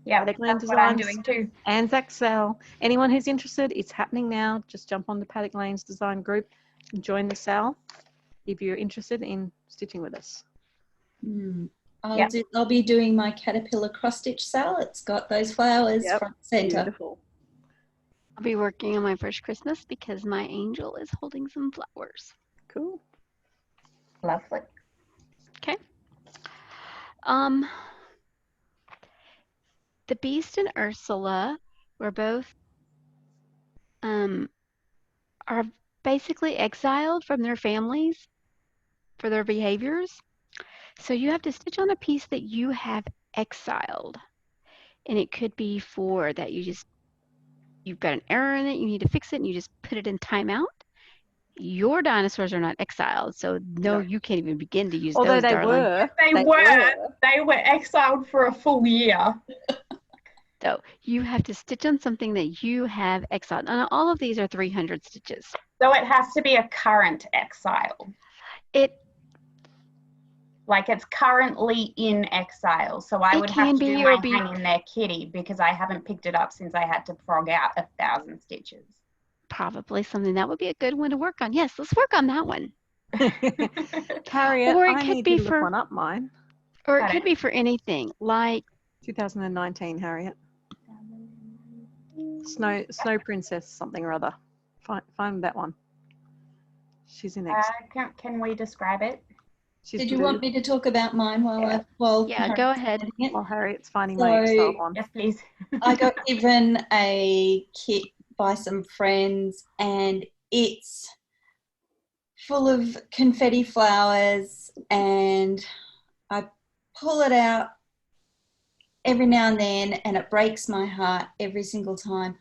yeah, Paddock Lane that's what I'm Designs doing too. Anzac Sale. Anyone who's interested, it's happening now. Just jump on the Paddock Lanes Design group and join the sale if you're interested in stitching with us. I'll be doing my caterpillar cross stitch sale. It's got those flowers front center. Beautiful. I'll be working on my first Christmas because my angel is holding some flowers. Cool. Lovely. Okay. The Beast and Ursula were both are basically exiled from their families for their behaviors. So you have to stitch on a piece that you have exiled. And it could be for that you've got an error in it, you need to fix it, and you just put it in timeout. Your dinosaurs are not exiled, so no, No. you can't even begin to use Although those, they darling. were. They were exiled for a full year. So you have to stitch on something that you have exiled. And all of these are 300 stitches. So it has to be a current exile. It Like it's currently in exile. So I It would have can to do be my or be hang in there kitty because I haven't picked it up since I had to frog out 1,000 stitches. probably something that would be a good one to work on. Yes, let's work on that one. Harriet, Or it I could need be you to look for, one up mine. or it Pardon? could be for anything like 2019, Harriet. Snow Princess something or other. Find that one. She's in X. Can we describe it? She's Did you blue. want me to talk about mine while Yeah. Yeah, Harriet's go ahead. finding it? While Harriet's finding my exile one. Yes, please. I got given a kit by some friends and it's full of confetti flowers, and I pull it out every now and then and it breaks my heart every single time.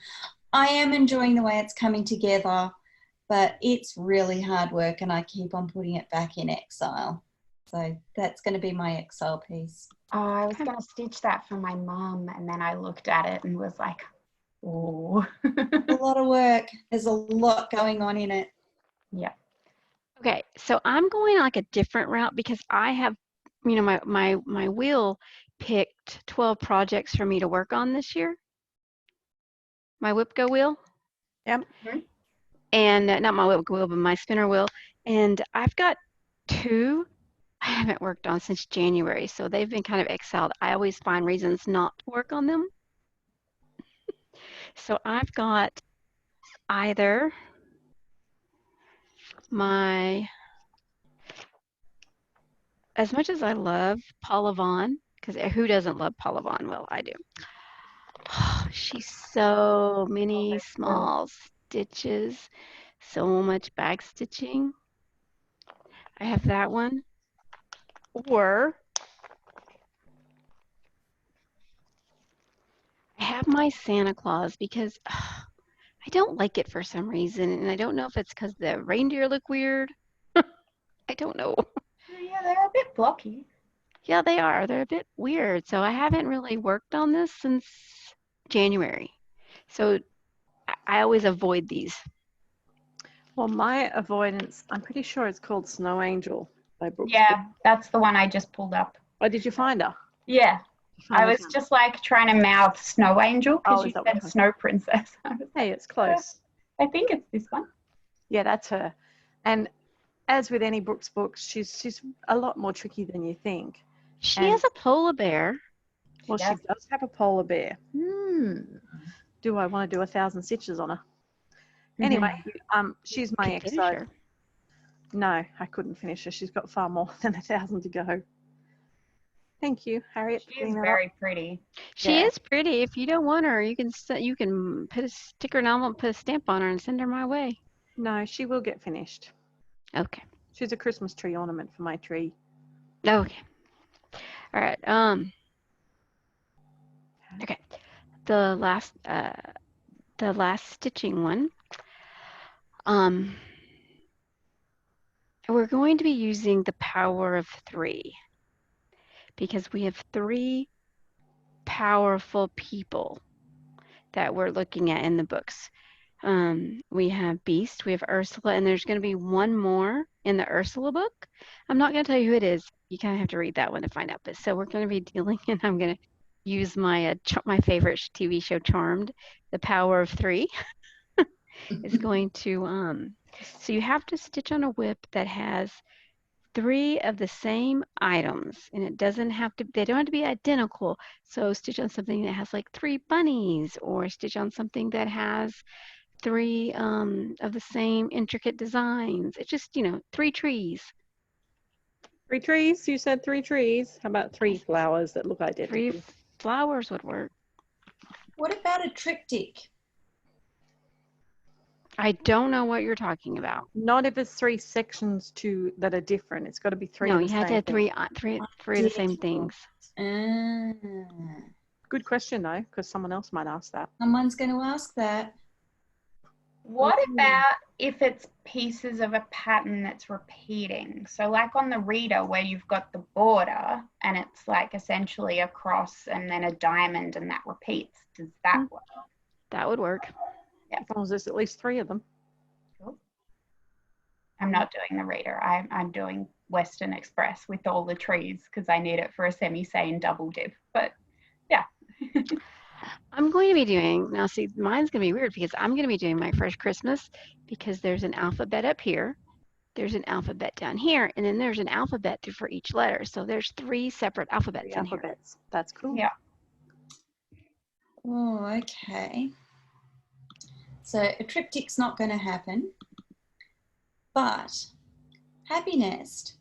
I am enjoying the way it's coming together, but it's really hard work and I keep on putting it back in exile. So that's going to be my exile piece. Oh, I was going to stitch that for my mum, and then I looked at it and was like, oh. A lot of work. There's a lot going on in it. Yeah. Okay, so I'm going like a different route because I have, you know, my wheel picked 12 projects for me to work on this year. My WIPGO wheel. Yep. And not my WIPGO wheel, but my spinner wheel. And I've got 2 I haven't worked on since January, so they've been kind of exiled. I always find reasons not to work on them. So I've got either as much as I love Paula Vaughn, because who doesn't love Paula Vaughn? Well, I do. She's so many small stitches, so much back stitching. I have that one. Or I have my Santa Claus because I don't like it for some reason, and I don't know if it's because the reindeer look weird. I don't know. Yeah, they're a bit blocky. Yeah, they are. They're a bit weird. So I haven't really worked on this since January. So I always avoid these. Well, my avoidance, I'm pretty sure it's called Snow Angel by Brooks. Yeah, that's the one I just pulled up. Oh, did you find her? Yeah. Find I her was down. just like trying to mouth Snow Angel because Oh, you is that said what it Snow Princess. Hey, it's close. I think it's this one. Yeah, that's her. And as with any Brooks books, she's a lot more tricky than you think. She And- has a polar bear. Well, Yeah. she does have a polar bear. Do I want to do 1,000 stitches on her? Anyway, she's my Could finish exile. her. No, I couldn't finish her. She's got far more than 1,000 to go. Thank you, Harriet. She is very pretty. She Yeah. is pretty. If you don't want her, you can put a sticker and envelope, put a stamp on her, and send her my way. No, she will get finished. Okay. She's a Christmas tree ornament for my tree. Okay. All right. Okay. The last stitching one. We're going to be using the power of 3 because we have 3 powerful people that we're looking at in the books. We have Beast, we have Ursula, and there's going to be one more in the Ursula book. I'm not going to tell you who it is. You kind of have to read that one to find out. But so we're going to be dealing, and I'm going to use my my favorite TV show, Charmed. The power of 3 is going to. So you have to stitch on a whip that has 3 of the same items, and it doesn't have to. They don't have to be identical. So stitch on something that has like 3 bunnies, or stitch on something that has 3 of the same intricate designs. It's just 3 trees. 3 trees? You said 3 trees. How about 3 flowers that look identical? 3 flowers would work. What about a triptych? I don't know what you're talking about. Not if it's 3 sections that are different. It's got to be 3 No, of the you have to same have thing. three of the same things. Good question though, because someone else might ask that. Someone's going to ask that. What about if it's pieces of a pattern that's repeating? So like on the reader where you've got the border and it's like essentially a cross and then a diamond and that repeats. Does that work? That would work. As long as there's at least 3 of them. Cool. I'm not doing the reader. I'm doing Western Express with all the trees because I need it for a SemiSane double dip. But yeah. I'm going to be doing, now see, mine's going to be weird because I'm going to be doing my first Christmas because there's an alphabet up here, there's an alphabet down here, and then there's an alphabet for each letter. So there's 3 separate alphabets in here. That's cool. Yeah. Oh, okay. So a triptych's not going to happen, but Happy Nest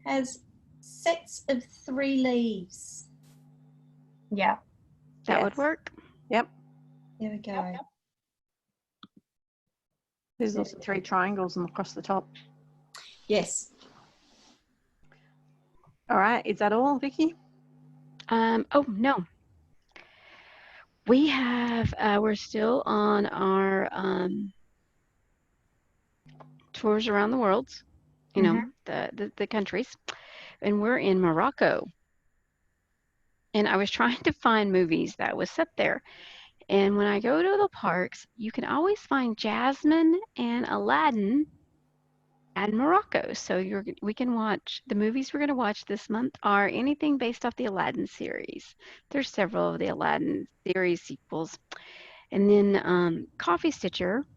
has sets of 3 leaves. Yeah. That would work. Yep. There we go. There's also 3 triangles across the top. Yes. All right. Is that all, Vicky? Oh, no. We have, we're still on our tours around the world, you know, the countries, and we're in Morocco. And I was trying to find movies that was set there. And when I go to the parks, you can always find Jasmine and Aladdin at Morocco. So we can watch, the movies we're going to watch this month are anything based off the Aladdin series. There's several of the Aladdin series sequels. And then Coffee Stitcher,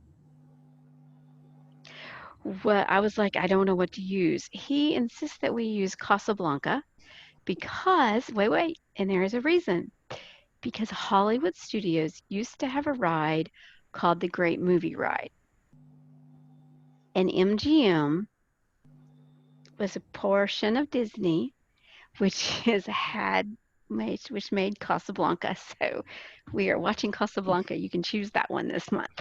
well, I was like, I don't know what to use. He insists that we use Casablanca because, wait, and there is a reason. Because Hollywood Studios used to have a ride called the Great Movie Ride. And MGM was a portion of Disney, which made Casablanca. So we are watching Casablanca. You can choose that one this month.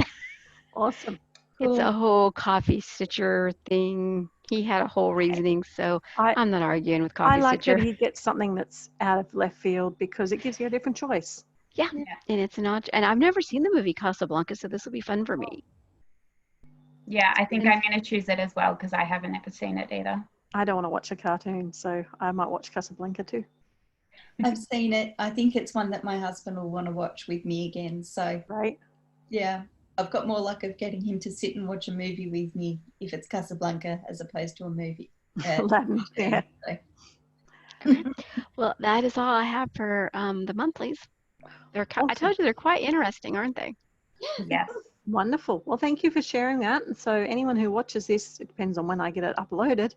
Awesome. It's a whole Coffee Stitcher thing. He had a whole reasoning, so I'm not arguing with Coffee I like Stitcher. that he gets something that's out of left field because it gives you a different choice. Yeah, and it's not, and I've never seen the movie Casablanca, so this will be fun for me. Yeah, I think I'm going to choose it as well because I haven't ever seen it either. I don't want to watch a cartoon, so I might watch Casablanca too. I've seen it. I think it's one that my husband will want to watch with me again. So, right. Yeah, I've got more luck of getting him to sit and watch a movie with me if it's Casablanca as opposed to a movie. Aladdin, yeah. So. Well, that is all I have for the monthlies. Awesome. I told you they're quite interesting, aren't they? Yes. Wonderful. Well, thank you for sharing that. And so anyone who watches this, it depends on when I get it uploaded,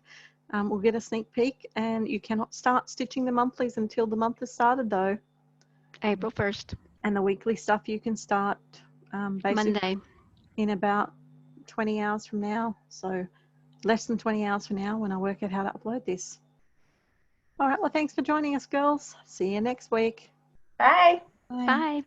will get a sneak peek, and you cannot start stitching the monthlies until the month has started though. April 1st. And the weekly stuff you can start basically Monday. in about 20 hours from now. So less than 20 hours from now when I work out how to upload this. All right. Well, thanks for joining us, girls. See you next week. Bye. Bye. Bye.